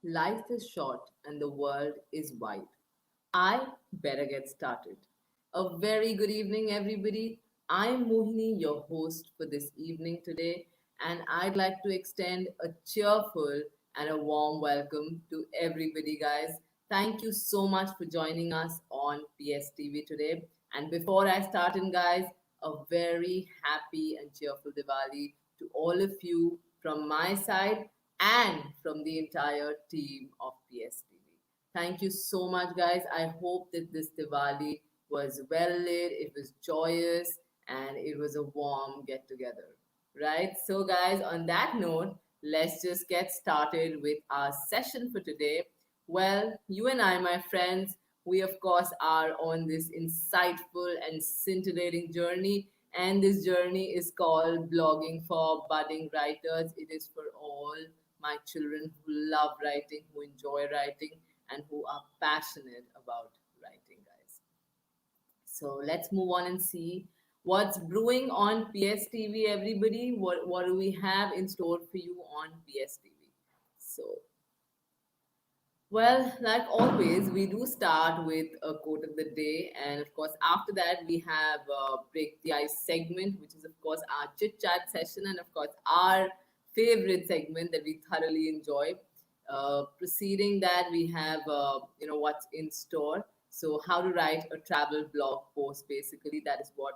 Life is short and the world is wide. I better get started. A very good evening, everybody. I'm Mohini, your host for this evening today, and I'd like to extend a cheerful and a warm welcome to everybody, guys. Thank you so much for joining us on PSTV today. And before I start in, guys, a very happy and cheerful Diwali to all of you from my side and from the entire team of PSTV. Thank you so much, guys. I hope that this Diwali was well lit, it was joyous, and it was a warm get together. Right? So, guys, on that note, let's just get started with our session for today. Well, you and I, my friends, we of course are on this insightful and scintillating journey. And this journey is called Blogging for Budding Writers. It is for all my children who love writing, who enjoy writing, and who are passionate about writing, guys. So let's move on and see what's brewing on PSTV, everybody. What do we have in store for you on PSTV? So, well, like always, we do start with a quote of the day, and of course, after that, we have Break the Ice segment, which is, of course, our chit chat session, and of course, our favorite segment that we thoroughly enjoy. Preceding that, we have, what's in store. So, how to write a travel blog post, basically, that is what,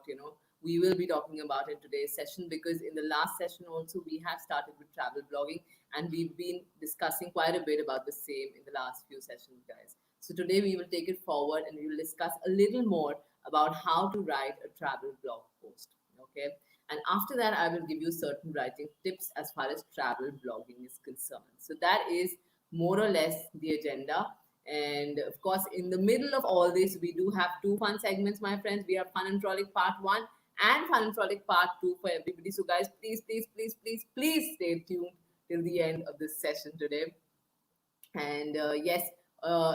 we will be talking about in today's session because in the last session also we have started with travel blogging and we've been discussing quite a bit about the same in the last few sessions, guys. So today we will take it forward and we will discuss a little more about how to write a travel blog post. Okay. And after that, I will give you certain writing tips as far as travel blogging is concerned. So that is more or less the agenda. And of course, in the middle of all this, we do have two fun segments, my friends. We have Fun and Frolic Part 1 and Fun and Frolic Part 2 for everybody. So, guys, please, please, please, please, please stay tuned till the end of this session today. And yes,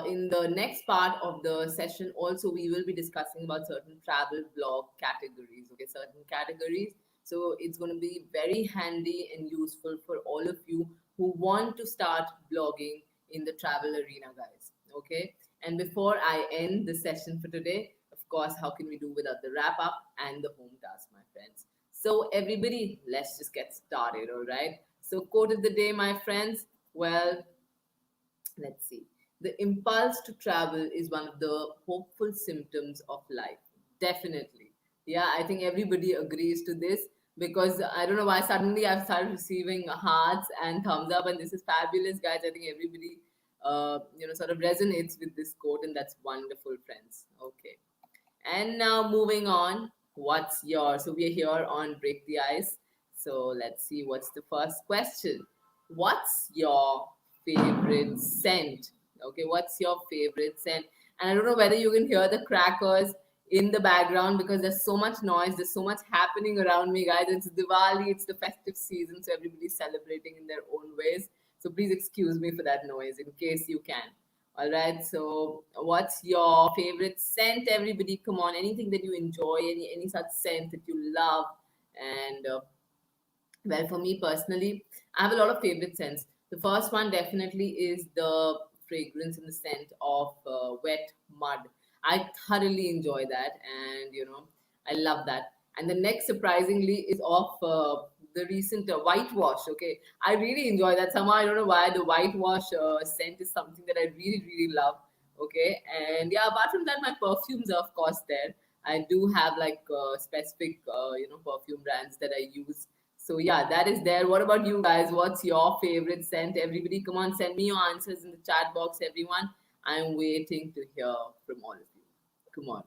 in the next part of the session, also we will be discussing about certain travel blog categories. Okay, certain categories. So it's going to be very handy and useful for all of you who want to start blogging in the travel arena, guys. Okay, and before I end the session for today, of course, how can we do without the wrap up and the home task, my friends? So everybody, let's just get started. All right. So quote of the day, my friends. Well, let's see. The impulse to travel is one of the hopeful symptoms of life. Definitely. Yeah, I think everybody agrees to this because I don't know why suddenly I've started receiving hearts and thumbs up, and this is fabulous, guys. I think everybody, sort of resonates with this quote, and that's wonderful, friends. Okay. And now moving on, what's your? So we are here on Break the Ice. So let's see what's the first question. What's your favorite scent? Okay, what's your favorite scent? And I don't know whether you can hear the crackers in the background because there's so much noise, there's so much happening around me, guys. It's Diwali, it's the festive season, so everybody's celebrating in their own ways. So please excuse me for that noise in case you can. All right. So, what's your favorite scent? Everybody, come on. Anything that you enjoy, any such scent that you love, and well, for me personally, I have a lot of favorite scents. The first one definitely is the fragrance and the scent of wet mud. I thoroughly enjoy that, and I love that. And the next, surprisingly, is of the recent whitewash. Okay, I really enjoy that. Somehow I don't know why the whitewash scent is something that I really really love. Okay, and yeah, apart from that, my perfumes are of course there. I do have like specific perfume brands that I use, so yeah, that is there. What about you guys? What's your favorite scent? Everybody, come on, send me your answers in the chat box, everyone. I'm waiting to hear from all of you. Come on.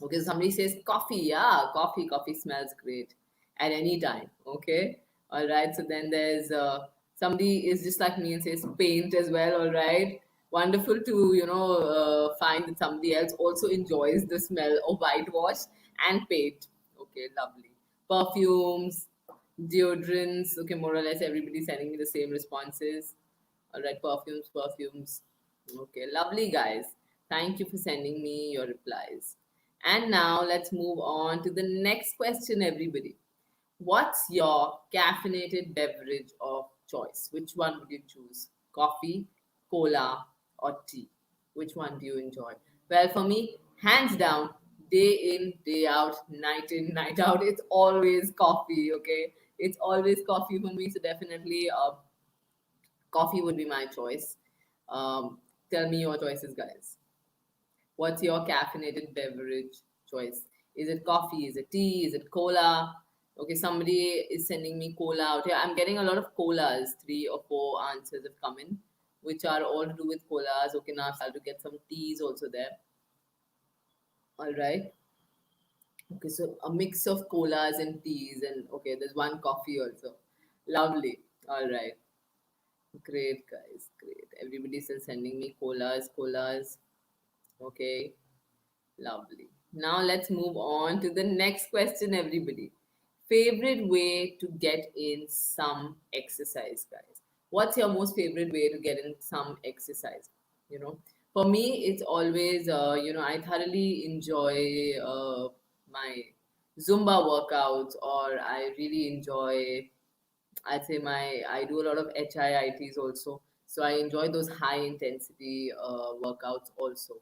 Okay, so somebody says coffee. Yeah, coffee. Coffee smells great at any time. Okay. All right. So then there's somebody is just like me and says paint as well. All right. Wonderful to find that somebody else also enjoys the smell of whitewash and paint. Okay, lovely. Perfumes, deodorants. Okay, more or less everybody sending me the same responses. All right, perfumes, perfumes. Okay, lovely guys. Thank you for sending me your replies. And now let's move on to the next question, everybody. What's your caffeinated beverage of choice? Which one would you choose? Coffee, cola, or tea? Which one do you enjoy? Well, for me, hands down, day in, day out, night in, night out, it's always coffee, okay? It's always coffee for me. So definitely, coffee would be my choice. Um, Tell me your choices, guys. What's your caffeinated beverage choice? Is it coffee? Is it tea? Is it cola? Okay, somebody is sending me cola out here. I'm getting a lot of colas. Three or four answers have come in, which are all to do with colas. Okay, now I'll to get some teas also there. All right. Okay, so a mix of colas and teas, and okay, there's one coffee also. Lovely. All right. Great, guys. Great. Everybody's still sending me colas, colas. Okay. Lovely. Now let's move on to the next question, everybody. Favorite way to get in some exercise, guys? What's your most favorite way to get in some exercise? You know, for me, it's always, I thoroughly enjoy my Zumba workouts, or I really enjoy, I'd say I do a lot of HIITs also. So I enjoy those high intensity workouts also.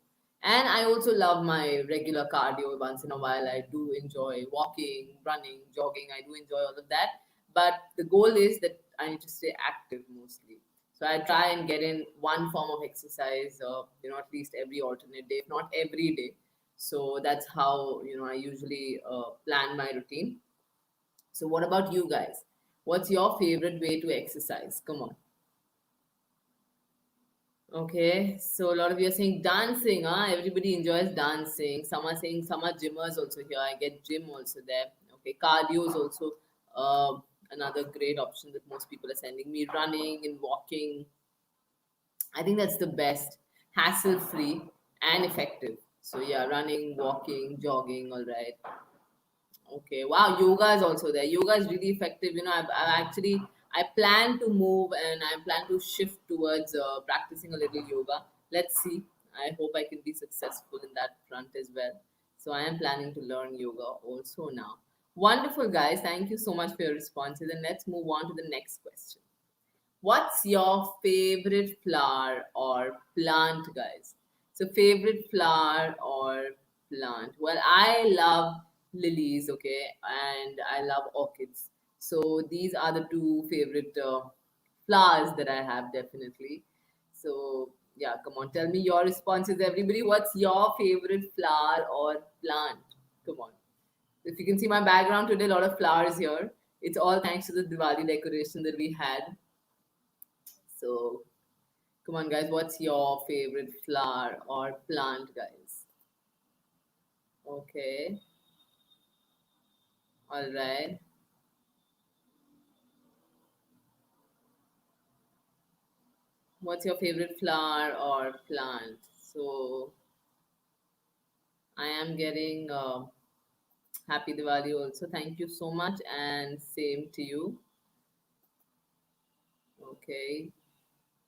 And I also love my regular cardio once in a while. I do enjoy walking, running, jogging. I do enjoy all of that. But the goal is that I need to stay active mostly. So I try and get in one form of exercise, at least every alternate day, if not every day. So that's how, I usually plan my routine. So, what about you guys? What's your favorite way to exercise? Come on. Okay, so a lot of you are saying dancing, huh? Everybody enjoys dancing. Some are saying some are gymmers also here. I get gym also there. Okay, cardio is also uh, another great option that most people are sending me. Running and walking. I think that's the best, hassle free and effective. So, yeah, running, walking, jogging, all right. Okay, wow, yoga is also there. Yoga is really effective. I plan to move and I plan to shift towards practicing a little yoga. Let's see. I hope I can be successful in that front as well. So I am planning to learn yoga also now. Wonderful, guys. Thank you so much for your responses. And let's move on to the next question. What's your favorite flower or plant, guys? So, favorite flower or plant? Well, I love lilies, okay, and I love orchids. So, these are the two favorite flowers that I have, definitely. So, yeah, come on, tell me your responses, everybody. What's your favorite flower or plant? Come on. If you can see my background today, a lot of flowers here. It's all thanks to the Diwali decoration that we had. So, come on, guys, what's your favorite flower or plant, guys? Okay, all right. What's your favorite flower or plant? So, I am getting Happy Diwali also. Thank you so much, and same to you. Okay,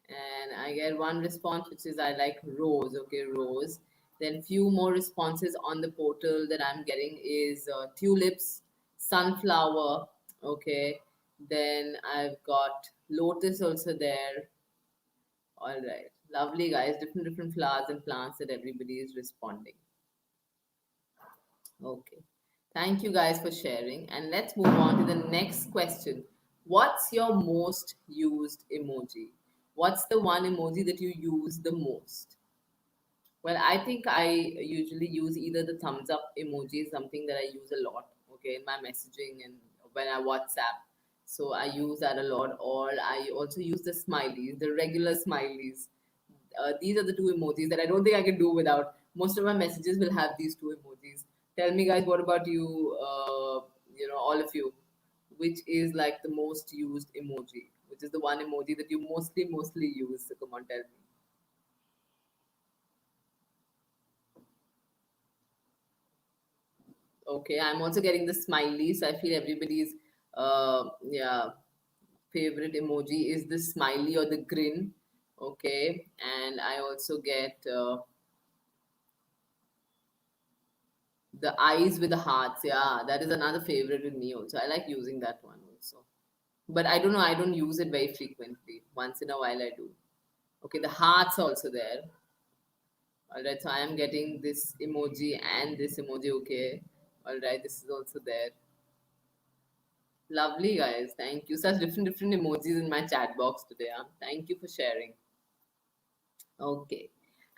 and I get one response which is I like rose. Okay, rose. Then few more responses on the portal that I'm getting is tulips, sunflower. Okay, then I've got lotus also there. All right, lovely, guys. Different flowers and plants that everybody is responding. Okay, thank you guys for sharing, and let's move on to the next question. What's your most used emoji? What's the one emoji that you use the most? Well, I think I usually use either the thumbs up emoji, something that I use a lot, okay, in my messaging and when I WhatsApp. So I use that a lot, or I also use the smileys, the regular smileys. These are the two emojis that I don't think I can do without. Most of my messages will have these two emojis. Tell me, guys, what about you? All of you, which is like the most used emoji, which is the one emoji that you mostly use. So come on, tell me. Okay, I'm also getting the smiley, so I feel everybody's yeah favorite emoji is the smiley or the grin. Okay, and I also get the eyes with the hearts. Yeah, that is another favorite with me also. I like using that one also. But I don't know, I don't use it very frequently. Once in a while I do. Okay, the hearts are also there. All right, so I am getting this emoji and this emoji. Okay, all right, this is also there. Lovely, guys. Thank you. Such different emojis in my chat box today. Thank you for sharing. Okay.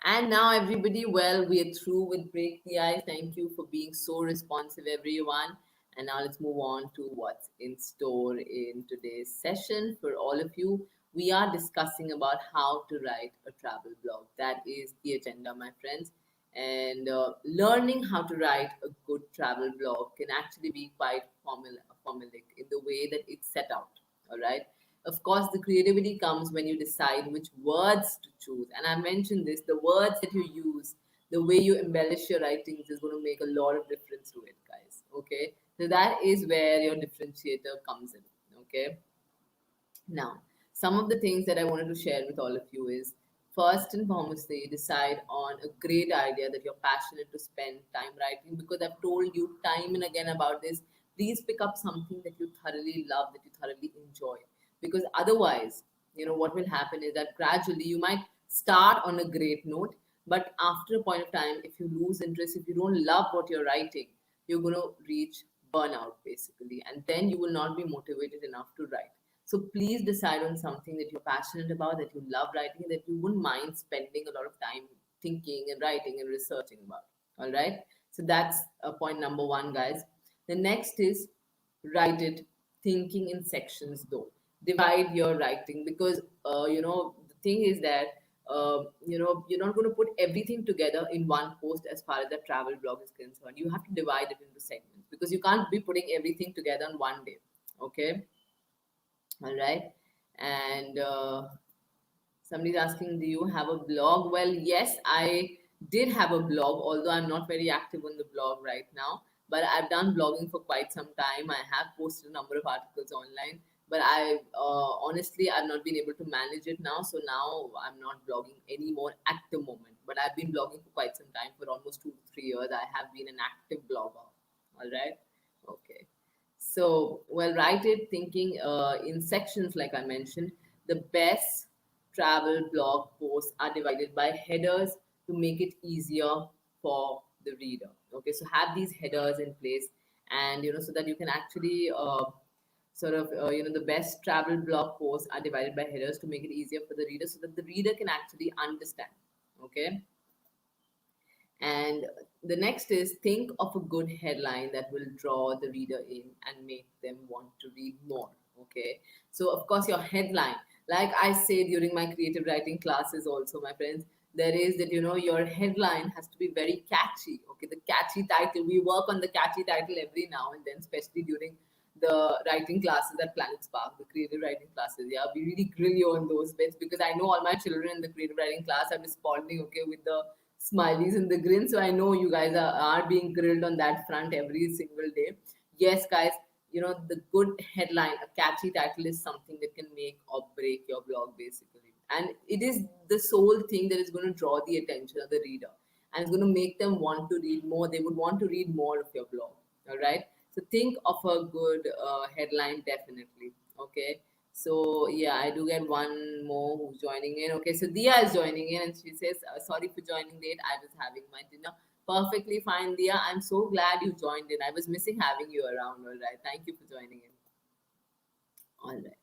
And now, everybody, well, we are through with Break the Ice. Thank you for being so responsive, everyone. And now let's move on to what's in store in today's session for all of you. We are discussing about how to write a travel blog. That is the agenda, my friends. And learning how to write a good travel blog can actually be quite formulaic in the way that it's set out. All right. Of course, the creativity comes when you decide which words to choose. And I mentioned this, the words that you use, the way you embellish your writings is going to make a lot of difference to it, guys. Okay. So that is where your differentiator comes in. Okay. Now, some of the things that I wanted to share with all of you is first and foremostly decide on a great idea that you're passionate to spend time writing, because I've told you time and again about this. Please pick up something that you thoroughly love, that you thoroughly enjoy, because otherwise, what will happen is that gradually you might start on a great note, but after a point of time, if you lose interest, if you don't love what you're writing, you're going to reach burnout basically, and then you will not be motivated enough to write. So please decide on something that you're passionate about, that you love writing, that you wouldn't mind spending a lot of time thinking and writing and researching about. All right. So that's point number one, guys. The next is write it thinking in sections, though. Divide your writing, because, the thing is that, you're not going to put everything together in one post as far as the travel blog is concerned. You have to divide it into segments, because you can't be putting everything together on one day. Okay. All right. And somebody's asking, do you have a blog? Well, yes, I did have a blog, although I'm not very active on the blog right now. But I've done blogging for quite some time. I have posted a number of articles online, but honestly, I've not been able to manage it now. So now I'm not blogging anymore at the moment. But I've been blogging for quite some time, for almost 2 to 3 years. I have been an active blogger. All right. Okay. So, well, write it thinking in sections, like I mentioned. The best travel blog posts are divided by headers to make it easier for the reader. Okay, so have these headers in place, and so that you can actually the best travel blog posts are divided by headers to make it easier for the reader, so that the reader can actually understand. Okay. And the next is think of a good headline that will draw the reader in and make them want to read more. Okay. So, of course, your headline, like I say during my creative writing classes, also, my friends, there is that, your headline has to be very catchy. Okay. The catchy title, we work on the catchy title every now and then, especially during the writing classes at PlanetSpark, the creative writing classes. Yeah, we really grill you on those bits, because I know all my children in the creative writing class are responding, okay, with the smileys and the grin. So I know you guys are being grilled on that front every single day. Yes, guys, the good headline, a catchy title is something that can make or break your blog basically. And it is the sole thing that is going to draw the attention of the reader, and it's going to make them want to read more. They would want to read more of your blog. All right. So think of a good headline, definitely. Okay. So yeah, I do get one more who's joining in. Okay, so Dia is joining in, and she says, "Sorry for joining late. I was having my dinner." Perfectly fine, Dia. I'm so glad you joined in. I was missing having you around. All right, thank you for joining in. All right.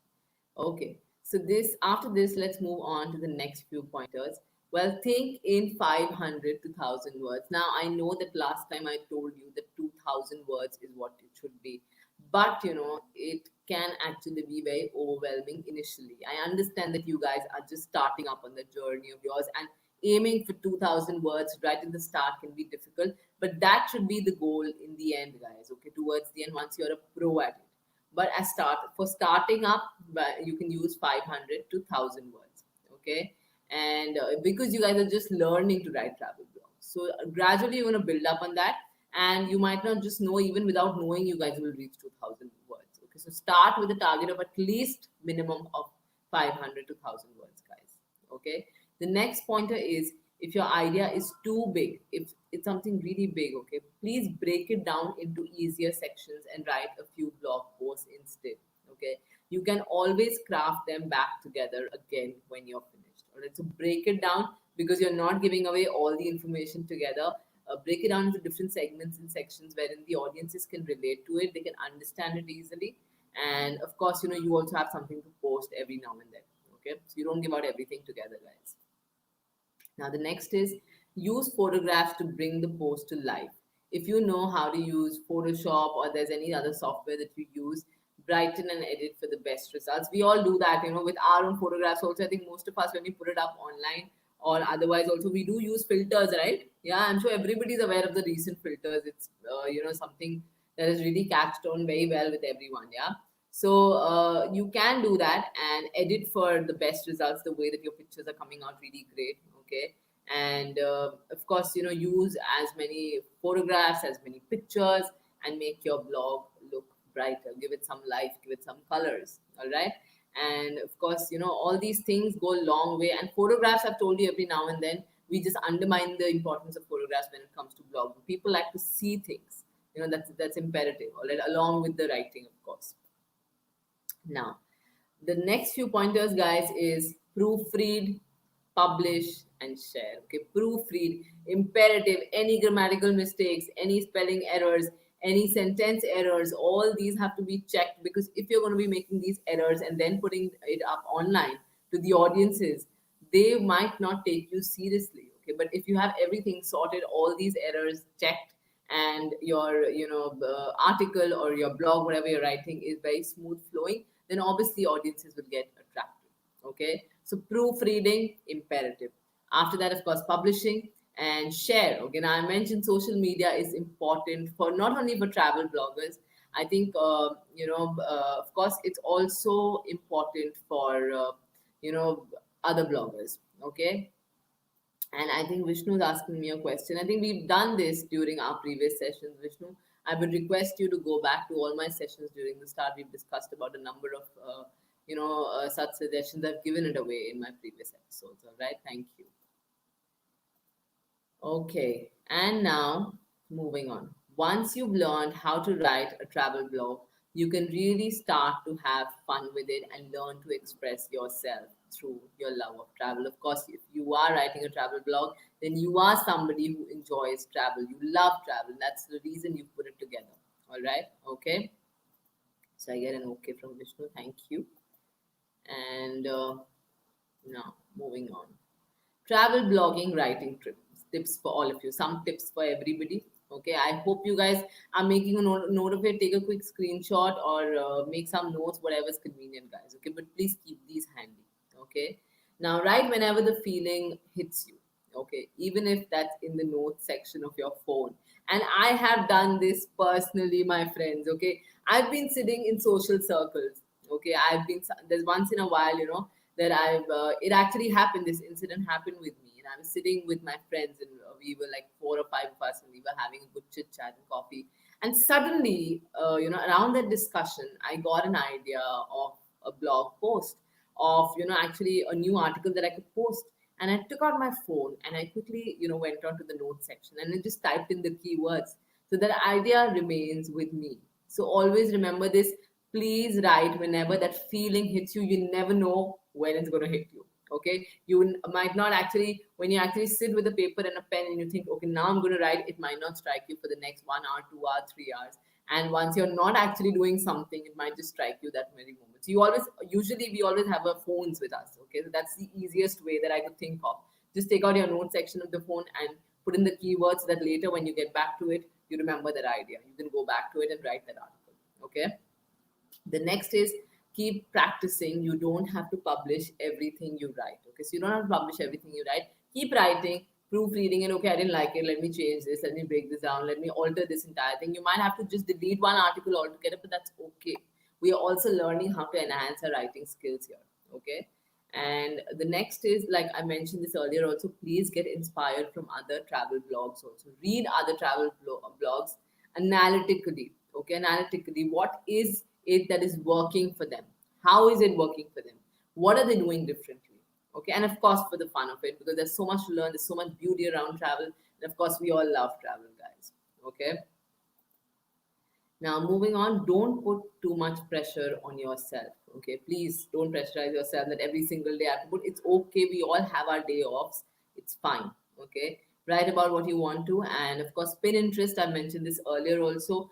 Okay. So this after this, let's move on to the next few pointers. Well, think in 500 to 1,000 words. Now, I know that last time I told you that 2,000 words is what it should be, but it can actually be very overwhelming initially. I understand that you guys are just starting up on the journey of yours, and aiming for 2,000 words right at the start can be difficult, but that should be the goal in the end, guys. Okay, towards the end, once you're a pro at it. But as start for starting up, you can use 500 to 1,000 words. Okay. And because you guys are just learning to write travel blogs, so gradually you're going to build up on that, and you might not just know, even without knowing, you guys will reach 2,000 words. Okay, so start with a target of at least minimum of 500 to 1,000 words, guys. Okay. The next pointer is, if your idea is too big, if it's something really big, okay, please break it down into easier sections and write a few blog posts instead. Okay, you can always craft them back together again when you're finished. All right, so break it down because you're not giving away all the information together. Break it down into different segments and sections wherein the audiences can relate to it, they can understand it easily, and of course, you also have something to post every now and then. Okay, so you don't give out everything together, guys. Now, the next is use photographs to bring the post to life. If you know how to use Photoshop or there's any other software that you use, brighten and edit for the best results. We all do that, with our own photographs. Also, I think most of us, when we put it up online or otherwise, also we do use filters, right? Yeah, I'm sure everybody's aware of the recent filters. It's something that has really catched on very well with everyone. Yeah. So you can do that and edit for the best results, the way that your pictures are coming out really great. Okay, and of course, use as many photographs, as many pictures, and make your blog look brighter. Give it some life, give it some colors. All right. And of course, all these things go a long way. And photographs, I've told you, every now and then we just undermine the importance of photographs when it comes to blogging. People like to see things. That's imperative. All right, along with the writing, of course. Now, the next few pointers, guys, is proofread, publish, and share. Okay, proofread, imperative. Any grammatical mistakes, any spelling errors, any sentence errors, all these have to be checked, because if you're going to be making these errors and then putting it up online to the audiences, they might not take you seriously. Okay, but if you have everything sorted, all these errors checked, and your article or your blog, whatever you're writing, is very smooth flowing, then obviously audiences will get attracted. Okay, so proofreading, imperative. After that, of course, publishing and share. Okay, now I mentioned social media is important for not only for travel bloggers. I think of course it's also important for you know other bloggers. Okay, and I think Vishnu is asking me a question. I think we've done this during our previous sessions, Vishnu. I would request you to go back to all my sessions during the start. We've discussed about a number of, such suggestions. I've given it away in my previous episodes. All right. Thank you. Okay, and now moving on. Once you've learned how to write a travel blog, you can really start to have fun with it and learn to express yourself through your love of travel. Of course, if you are writing a travel blog, then you are somebody who enjoys travel. You love travel. That's the reason you put it together. All right, okay. So I get an okay from Vishnu. Thank you. And now moving on. Travel blogging writing tips for all of you, some tips for everybody. Okay, I hope you guys are making a note of it. Take a quick screenshot or make some notes, whatever is convenient, guys. Okay, but please keep these handy. Okay, now write whenever the feeling hits you. Okay, even if that's in the notes section of your phone. And I have done this personally, my friends. Okay, I've been sitting in social circles. Okay, there's once in a while, that it actually happened. This incident happened with me, and I was sitting with my friends, and we were like four or five of us, and we were having a good chit chat and coffee. And suddenly, around that discussion, I got an idea of a blog post of, actually a new article that I could post. And I took out my phone and I quickly, went on to the notes section and I just typed in the keywords. So that idea remains with me. So always remember this. Please write whenever that feeling hits you. You never know when it's going to hit you. Okay, you might not actually, when you actually sit with a paper and a pen and you think, okay, now I'm going to write, it might not strike you for the next 1 hour, 2 hours, 3 hours. And once you're not actually doing something, it might just strike you that very moment. So we always have our phones with us. Okay, so that's the easiest way that I could think of. Just take out your note section of the phone and put in the keywords so that later when you get back to it, you remember that idea. You can go back to it and write that article. Okay. The next is keep practicing. You don't have to publish everything you write. Okay, so you don't have to publish everything you write. Keep writing, proofreading it. Okay, I didn't like it. Let me change this. Let me break this down. Let me alter this entire thing. You might have to just delete one article altogether, but that's okay. We are also learning how to enhance our writing skills here. Okay. And the next is, like I mentioned this earlier, also please get inspired from other travel blogs. Also read other travel blogs analytically. Okay, analytically, what is it that is working for them? How is it working for them? What are they doing differently? Okay, and of course for the fun of it, because there's so much to learn, there's so much beauty around travel, and of course we all love travel, guys. Okay. Now, moving on, don't put too much pressure on yourself. Okay, please don't pressurize yourself that every single day I have to put. It's okay. We all have our day offs. It's fine. Okay, write about what you want to, and of course, Pinterest. I mentioned this earlier also.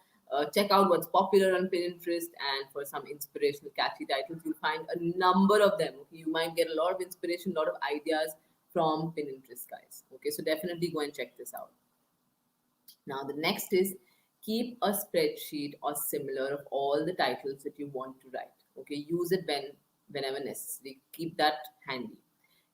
Check out what's popular on Pinterest, and for some inspirational, catchy titles, you'll find a number of them. Okay, you might get a lot of inspiration, a lot of ideas from Pinterest, guys. Okay, so definitely go and check this out. Now, the next is keep a spreadsheet or similar of all the titles that you want to write. Okay, use it whenever necessary. Keep that handy.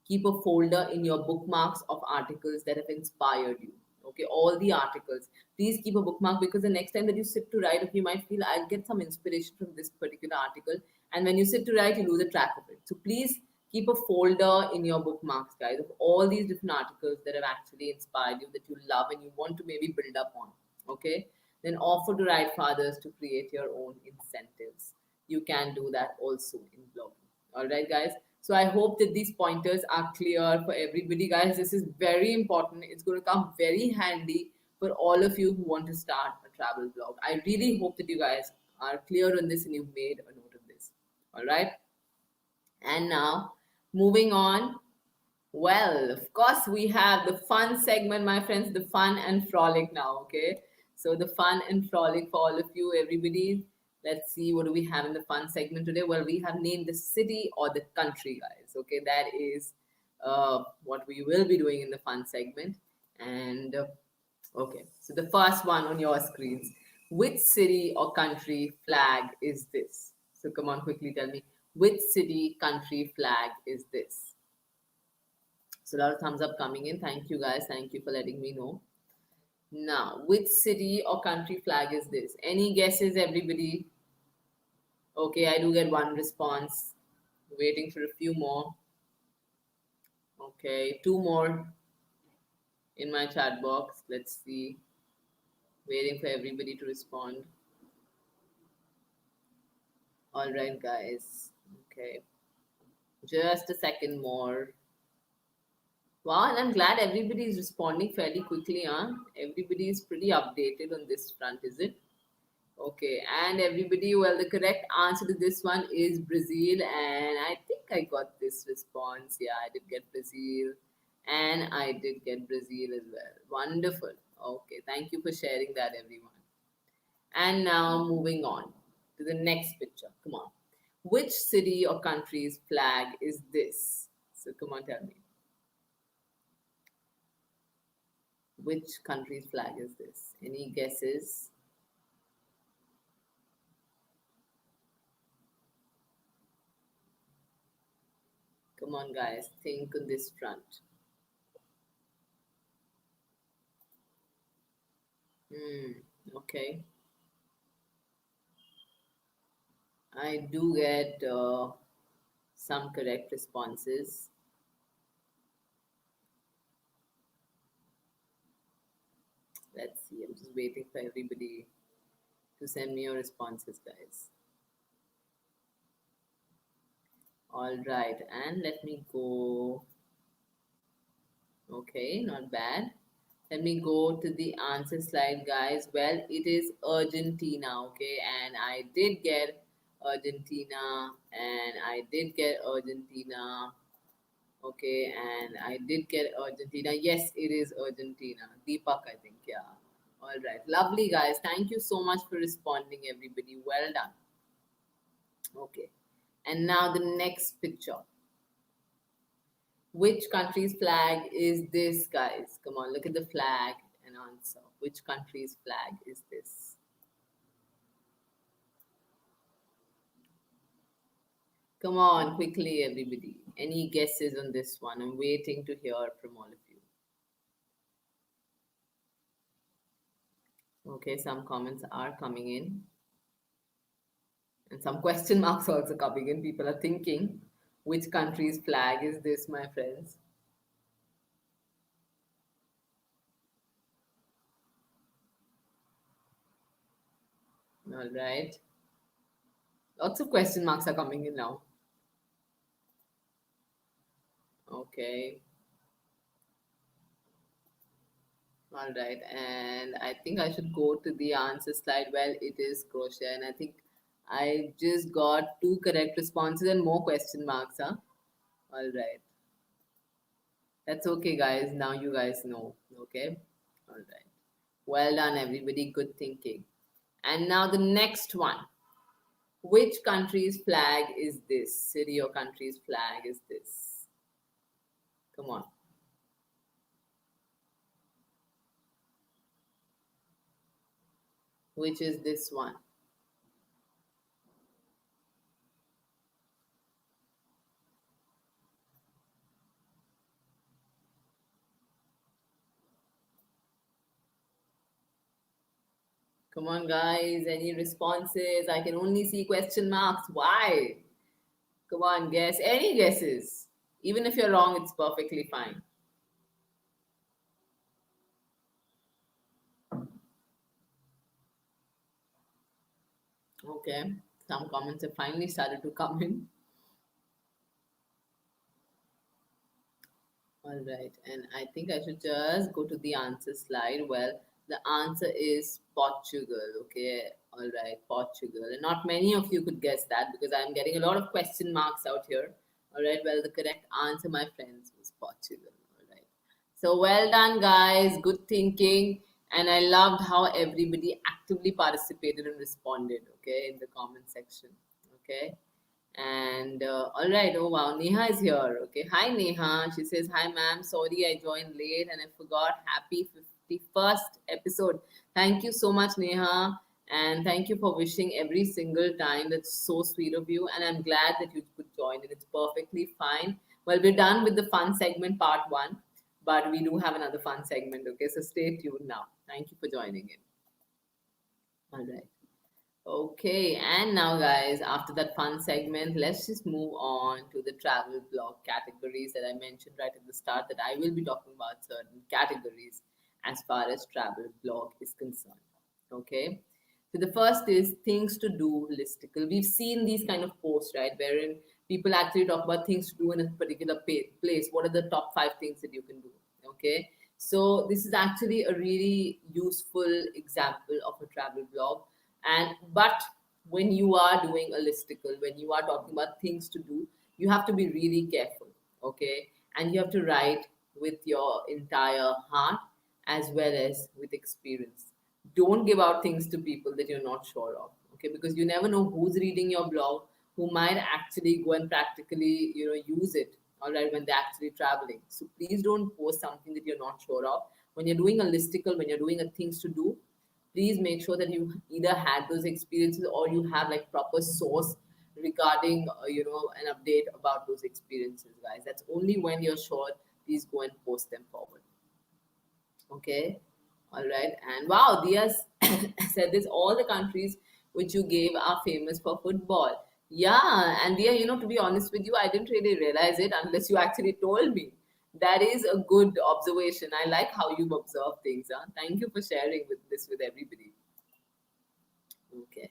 Keep a folder in your bookmarks of articles that have inspired you. Okay, all the articles. Please keep a bookmark because the next time that you sit to write, if you might feel I'll get some inspiration from this particular article, and when you sit to write, you lose a track of it. So please keep a folder in your bookmarks, guys, of all these different articles that have actually inspired you, that you love and you want to maybe build up on. Okay, then offer to write for others to create your own incentives. You can do that also in blogging. All right, guys. So I hope that these pointers are clear for everybody, guys. This is very important. It's going to come very handy for all of you who want to start a travel blog. I really hope that you guys are clear on this and you've made a note of this. All right. And now, moving on. Well, of course, we have the fun segment, my friends, the fun and frolic now, okay? So, the fun and frolic for all of you, everybody. Let's see what do we have in the fun segment today. Well, we have named the city or the country, guys, okay? That is what we will be doing in the fun segment. And okay, so the first one on your screens. Which city or country flag is this? So, come on, quickly tell me. Which city, country flag is this? So a lot of thumbs up coming in. Thank you guys. Thank you for letting me know. Now, which city or country flag is this? Any guesses, everybody? Okay, I do get one response. Waiting for a few more. Okay, two more in my chat box. Let's see. Waiting for everybody to respond. All right, guys. Okay, just a second more. Wow, and I'm glad everybody is responding fairly quickly, huh? Everybody is pretty updated on this front, is it? Okay, and everybody, well, the correct answer to this one is Brazil, and I think I got this response. Yeah, I did get Brazil, and I did get Brazil as well. Wonderful. Okay, thank you for sharing that, everyone. And now moving on to the next picture. Come on. Which city or country's flag is this? So come on, tell me. Which country's flag is this? Any guesses? Come on, guys, think on this front. Hmm, okay. I do get some correct responses. Let's see. I'm just waiting for everybody to send me your responses, guys. All right, and let me go. Okay, not bad. Let me go to the answer slide, guys. Well, it is Argentina, okay, and I did get Argentina, and I did get Argentina. Okay, and I did get Argentina. Yes, it is Argentina. Deepak, I think. Yeah. All right. Lovely, guys. Thank you so much for responding, everybody. Well done. Okay. And now the next picture. Which country's flag is this, guys? Come on, look at the flag and answer. Which country's flag is this? Come on, quickly, everybody. Any guesses on this one? I'm waiting to hear from all of you. Okay, some comments are coming in. And some question marks also coming in. People are thinking, which country's flag is this, my friends? All right. Lots of question marks are coming in now. Okay. All right, and I think I should go to the answer slide. Well, it is crochet, and I think I just got two correct responses and more question marks, huh? All right, that's okay, guys. Now you guys know, okay? All right, well done, everybody. Good thinking. And now the next one. Which country's flag is this? City or country's flag is this? Come on. Which is this one? Come on, guys. Any responses? I can only see question marks. Why? Come on, guess. Any guesses? Even if you're wrong, it's perfectly fine. Okay. Some comments have finally started to come in. All right. And I think I should just go to the answer slide. Well, the answer is Portugal. Okay. All right. Portugal. And not many of you could guess that because I'm getting a lot of question marks out here. All right. Well, the correct answer, my friends, was Portugal. All right. So well done, guys. Good thinking. And I loved how everybody actively participated and responded. Okay. In the comment section. Okay. And all right, oh wow, Neha is here. Okay, hi Neha. She says, "Hi ma'am, sorry I joined late and I forgot. Happy 51st episode. Thank you so much, Neha, and thank you for wishing every single time. That's so sweet of you, and I'm glad that you could join, and it's perfectly fine. Well, we're done with the fun segment part one, but we do have another fun segment. Okay, so stay tuned now. Thank you for joining in. All right. Okay, and now, guys, after that fun segment, let's just move on to the travel blog categories that I mentioned right at the start. That I will be talking about certain categories as far as travel blog is concerned. Okay, so the first is things to do listicle. We've seen these kind of posts, right, wherein people actually talk about things to do in a particular place. What are the top five things that you can do? Okay, so this is actually a really useful example of a travel blog and but when you are doing a listicle, when you are talking about things to do, you have to be really careful, okay? And you have to write with your entire heart as well as with experience. Don't give out things to people that you're not sure of, okay? Because you never know who's reading your blog, who might actually go and practically, use it, all right, when they're actually traveling. So please don't post something that you're not sure of. When you're doing a listicle, when you're doing a things to do, please make sure that you either had those experiences or you have like proper source regarding an update about those experiences, guys. That's only when you're sure. Please go and post them forward. Okay. All right. And wow, Dia said this, all the countries which you gave are famous for football. Yeah, and Dia, to be honest with you, I didn't really realize it unless you actually told me. That is a good observation. I like how you've observed things. Huh? Thank you for sharing with this with everybody. Okay.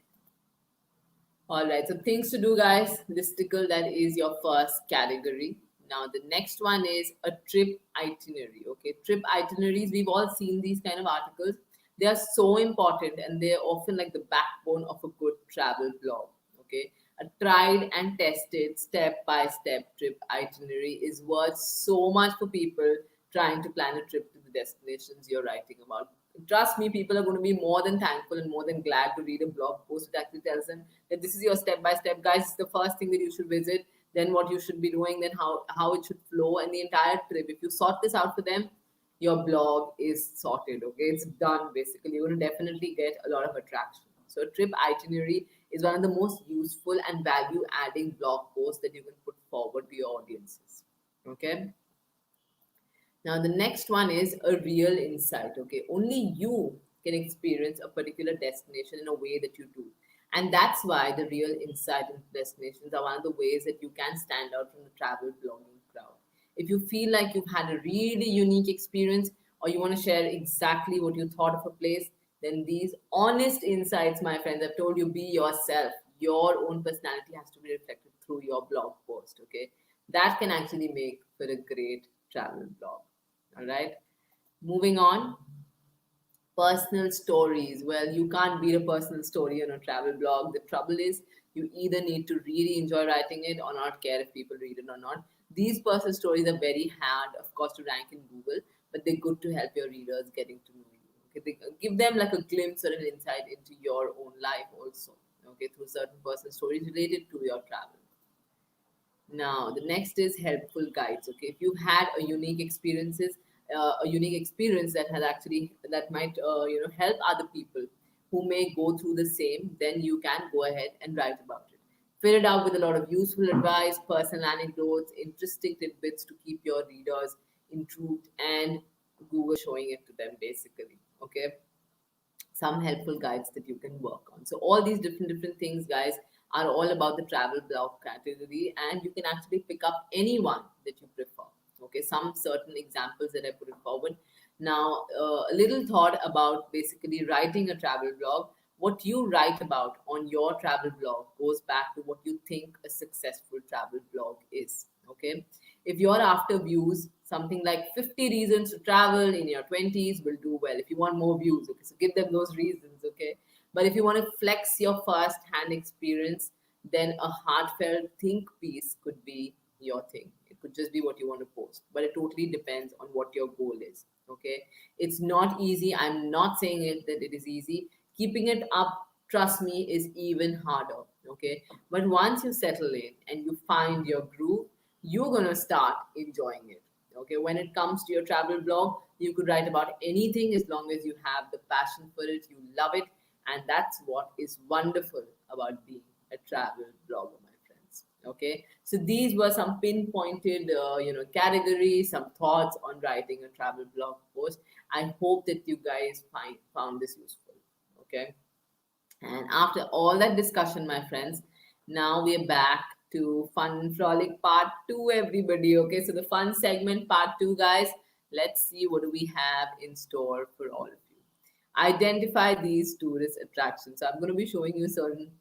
All right. So things to do, guys. Listicle, that is your first category. Now the next one is a trip itinerary. Okay. Trip itineraries. We've all seen these kind of articles. They are so important and they're often like the backbone of a good travel blog. Okay. A tried and tested step by step trip itinerary is worth so much for people trying to plan a trip to the destinations you're writing about. Trust me, people are going to be more than thankful and more than glad to read a blog post that actually tells them that this is your step by step, guys. It's the first thing that you should visit, then what you should be doing, then how it should flow, and the entire trip. If you sort this out for them, your blog is sorted. Okay, it's done. Basically, you're going to definitely get a lot of attraction. So, a trip itinerary is one of the most useful and value adding blog posts that you can put forward to your audiences. Okay. Now, the next one is a real insight. Okay, only you can experience a particular destination in a way that you do. And that's why the real insight into destinations are one of the ways that you can stand out from the travel blogging crowd. If you feel like you've had a really unique experience or you want to share exactly what you thought of a place, then these honest insights, my friends, I've told you, be yourself. Your own personality has to be reflected through your blog post. Okay, that can actually make for a great travel blog. All right. Moving on. Personal stories. Well, you can't beat a personal story on a travel blog. The trouble is, you either need to really enjoy writing it or not care if people read it or not. These personal stories are very hard, of course, to rank in Google, but they're good to help your readers getting to know you. Okay, they give them like a glimpse or an insight into your own life also. Okay, through certain personal stories related to your travel. Now, the next is helpful guides. Okay, if you've had a unique experience that has actually that might help other people who may go through the same, then you can go ahead and write about it. Fill it out with a lot of useful advice, personal anecdotes, interesting tidbits to keep your readers intrigued, and Google showing it to them basically. Okay, some helpful guides that you can work on. So all these different things, guys, are all about the travel blog category, and you can actually pick up any one that you prefer. Okay, some certain examples that I put it forward. Now, a little thought about basically writing a travel blog. What you write about on your travel blog goes back to what you think a successful travel blog is. Okay, if you're after views, something like 50 reasons to travel in your 20s will do well. If you want more views, okay, so give them those reasons, okay. But if you want to flex your first hand experience, then a heartfelt think piece could be your thing. It could just be what you want to post, but it totally depends on what your goal is. Okay, it's not easy. I'm not saying it that it is easy. Keeping it up, trust me, is even harder. Okay, but once you settle in and you find your groove, you're going to start enjoying it. Okay, when it comes to your travel blog, you could write about anything as long as you have the passion for it, you love it, and that's what is wonderful about being a travel blogger, my friends. Okay, so these were some pinpointed categories, some thoughts on writing a travel blog post. I hope that you guys found this useful. Okay, and after all that discussion, my friends, now we are back to Fun and Frolic Part 2, everybody. Okay, so the fun segment Part 2, guys. Let's see what do we have in store for all of you. Identify these tourist attractions. So I'm going to be showing you certain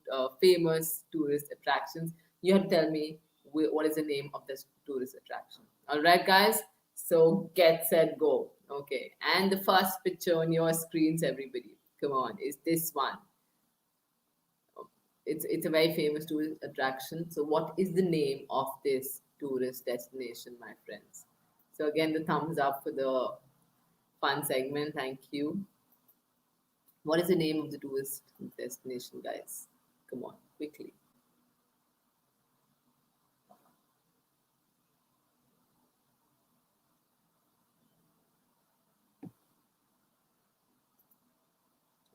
famous tourist attractions. You have to tell me what is the name of this tourist attraction. All right, guys. So get set, go. Okay, and the first picture on your screens, everybody. Come on, is this one? It's a very famous tourist attraction. So what is the name of this tourist destination, my friends? So again, the thumbs up for the fun segment. Thank you. What is the name of the tourist destination, guys? Come on, quickly.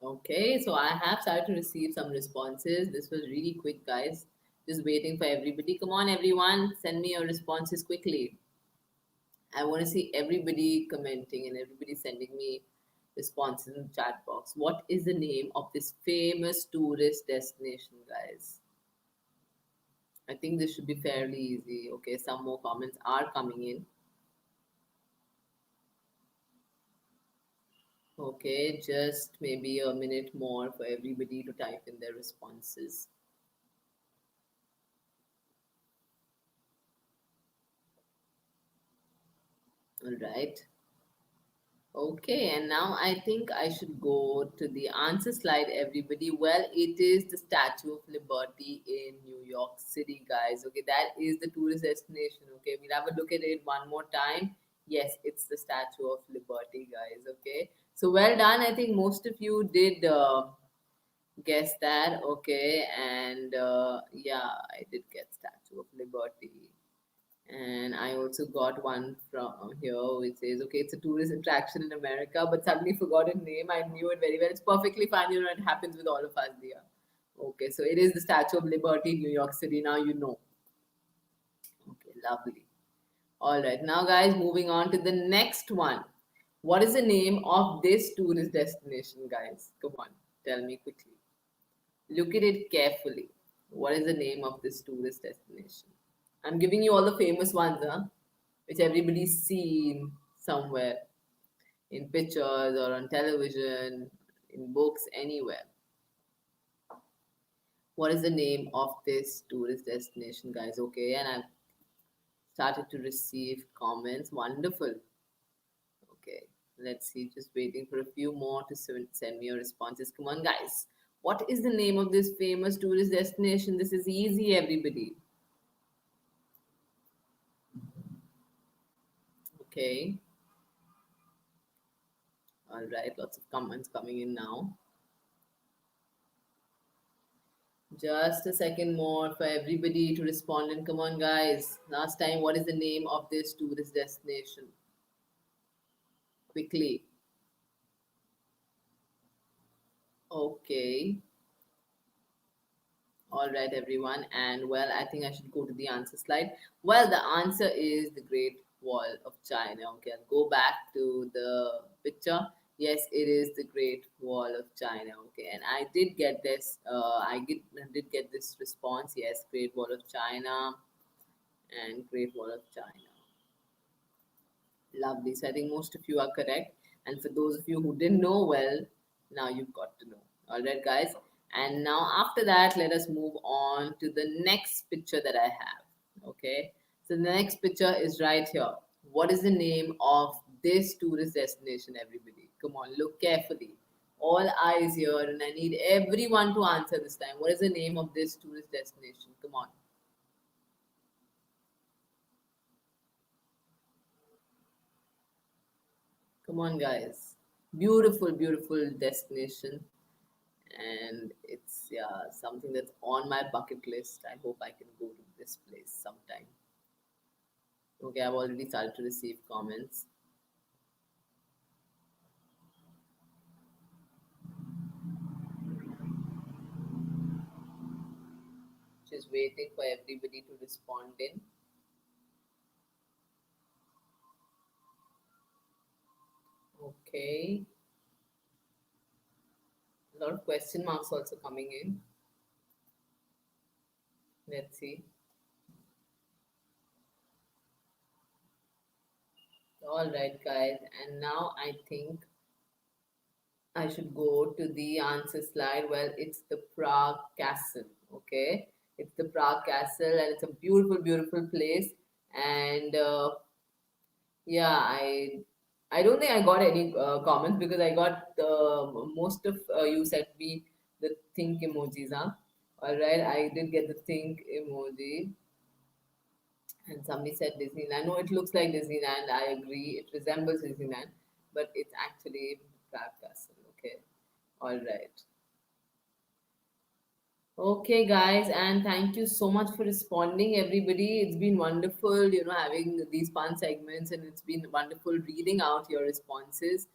Okay, so I have started to receive some responses. This was really quick, guys. Just waiting for everybody. Come on, everyone, send me your responses quickly. I want to see everybody commenting and everybody sending me responses in the chat box. What is the name of this famous tourist destination, guys? I think this should be fairly easy. Okay, some more comments are coming in. Okay, just maybe a minute more for everybody to type in their responses. All right. Okay, and now I think I should go to the answer slide, everybody. Well, it is the Statue of Liberty in New York City, guys. Okay, that is the tourist destination. Okay, we'll have a look at it one more time. Yes, it's the Statue of Liberty, guys. Okay, so well done. I think most of you did guess that. Okay, and yeah, I did get Statue of Liberty. And I also got one from here which says, okay, it's a tourist attraction in America, but suddenly forgotten name. I knew it very well. It's perfectly fine. You know, it happens with all of us there. Okay, so it is the Statue of Liberty in New York City. Now you know. Okay, lovely. All right, now guys, moving on to the next one. What is the name of this tourist destination, guys? Come on, tell me quickly. Look at it carefully. What is the name of this tourist destination? I'm giving you all the famous ones, huh? Which everybody's seen somewhere in pictures or on television, in books, anywhere. What is the name of this tourist destination, guys? Okay, and I've started to receive comments. Wonderful. Okay, Let's see, just waiting for a few more to send me your responses. Come on, guys. What is the name of this famous tourist destination? This is easy, everybody. Okay. All right. Lots of comments coming in now. Just a second more for everybody to respond. And come on, guys. Last time, what is the name of this tourist destination? Quickly. Okay. All right, everyone. And well, I think I should go to the answer slide. Well, the answer is the Great Wall of China. Okay, I'll go back to the picture. Yes, it is the Great Wall of China. Okay, and I did get this. I did get this response. Yes, Great Wall of China and Great Wall of China. Lovely. So I think most of you are correct. And for those of you who didn't know, well, now you've got to know. All right, guys. And now after that, let us move on to the next picture that I have. Okay. So the next picture is right here. What is the name of this tourist destination, everybody? Come on, look carefully. All eyes here, and I need everyone to answer this time. What is the name of this tourist destination? Come on. Come on, guys. Beautiful, beautiful destination. And it's, yeah, something that's on my bucket list. I hope I can go to this place sometime. Okay, I've already started to receive comments. Just waiting for everybody to respond in. Okay. A lot of question marks also coming in. Let's see. All right, guys. And now I think I should go to the answer slide. Well, it's the Prague Castle. Okay. It's the Prague Castle, and it's a beautiful, beautiful place. And yeah, I don't think I got any comments because I got most of you sent me the think emojis, huh? All right, I did get the think emoji, and somebody said Disneyland. No, it looks like Disneyland. I agree. It resembles Disneyland, but it's actually Prague Castle. Okay, all right. Okay, guys, and thank you so much for responding, everybody. It's been wonderful, having these fun segments, and it's been wonderful reading out your responses.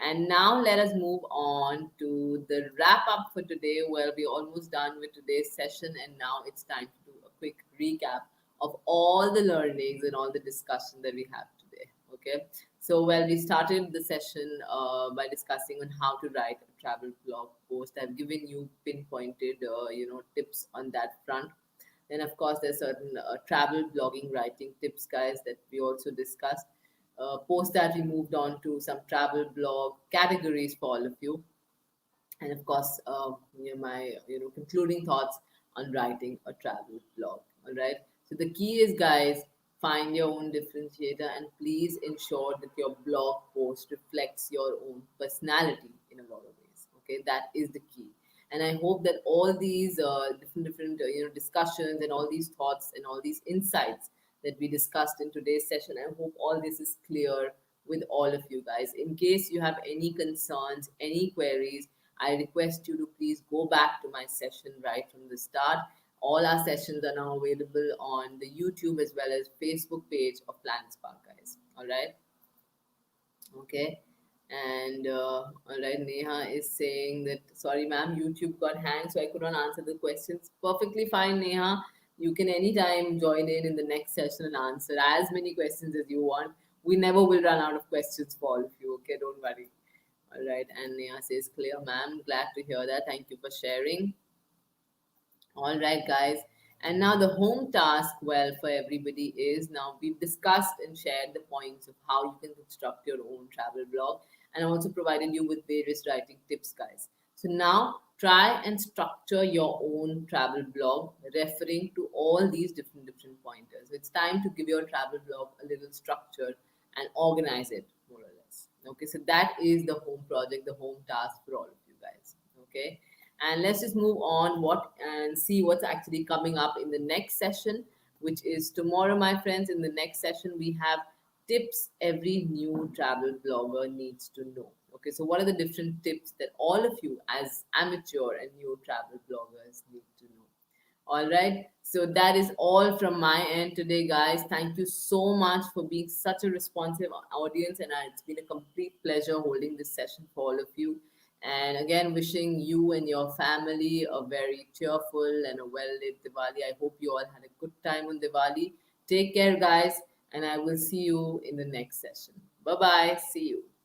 And now let us move on to the wrap up for today. Well, we're almost done with today's session, and now it's time to do a quick recap of all the learnings and all the discussion that we have today. Okay, so well, we started the session by discussing on how to write a travel blog post. I've given you pinpointed, tips on that front. Then, of course, there's certain travel blogging writing tips, guys, that we also discussed. Post that, we moved on to some travel blog categories for all of you, and of course, my concluding thoughts on writing a travel blog. All right. So the key is, guys, find your own differentiator, and please ensure that your blog post reflects your own personality in a lot of ways. Okay, that is the key. And I hope that all these different discussions and all these thoughts and all these insights that we discussed in today's session, I hope all this is clear with all of you guys. In case you have any concerns, any queries, I request you to please go back to my session right from the start. All our sessions are now available on the YouTube as well as Facebook page of PlanetSpark, guys. All right. Okay. And all right, Neha is saying that sorry, ma'am, YouTube got hanged, so I couldn't answer the questions. Perfectly fine, Neha. You can anytime join in the next session and answer as many questions as you want. We never will run out of questions for all of you. Okay, don't worry. All right, and Neha says, clear, ma'am. Glad to hear that. Thank you for sharing. All right, guys. And now the home task, well, for everybody is now we've discussed and shared the points of how you can construct your own travel blog. And I also provided you with various writing tips, guys. So now try and structure your own travel blog referring to all these different pointers. It's time to give your travel blog a little structure and organize it more or less. Okay, so that is the home project, the home task for all of you guys. Okay, and let's just move on what and see what's actually coming up in the next session, which is tomorrow, my friends. In the next session, we have tips every new travel blogger needs to know. Okay, so what are the different tips that all of you as amateur and new travel bloggers need to know? All right. So that is all from my end today, guys. Thank you so much for being such a responsive audience. And it's been a complete pleasure holding this session for all of you. And again, wishing you and your family a very cheerful and a well lit Diwali. I hope you all had a good time on Diwali. Take care, guys. And I will see you in the next session. Bye bye. See you.